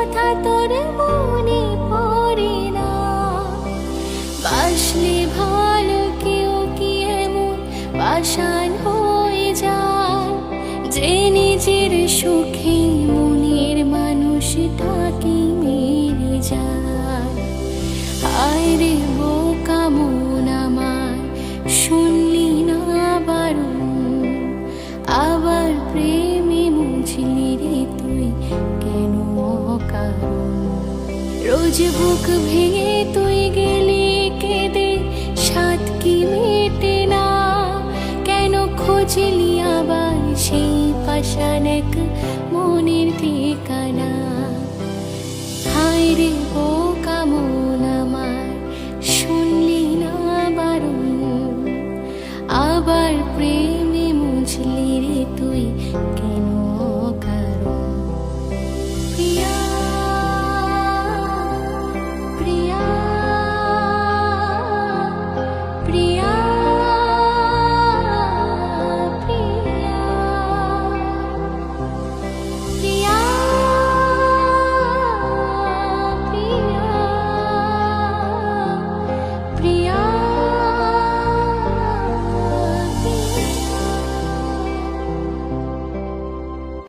কথা তোর মনে পড়ে না। বাসলে ভালো কেউ কি এমন পাষাণ হয়ে যায়, যে নিজের সুখে মনের মানুষটাকে মেরে যায়। হায় রে বোকা মন আমার, শুনলি না বারণ, আবার প্রেমে মুছলি রে তুই কেন অকারণ। রোজ বুক ভেঙে তুই গেলি কেঁদে, সাত কি মেটে না, কেন খুঁজলি আবার সেই পাষাণ এক মনের ঠিকানা। হায় রে বোকা মন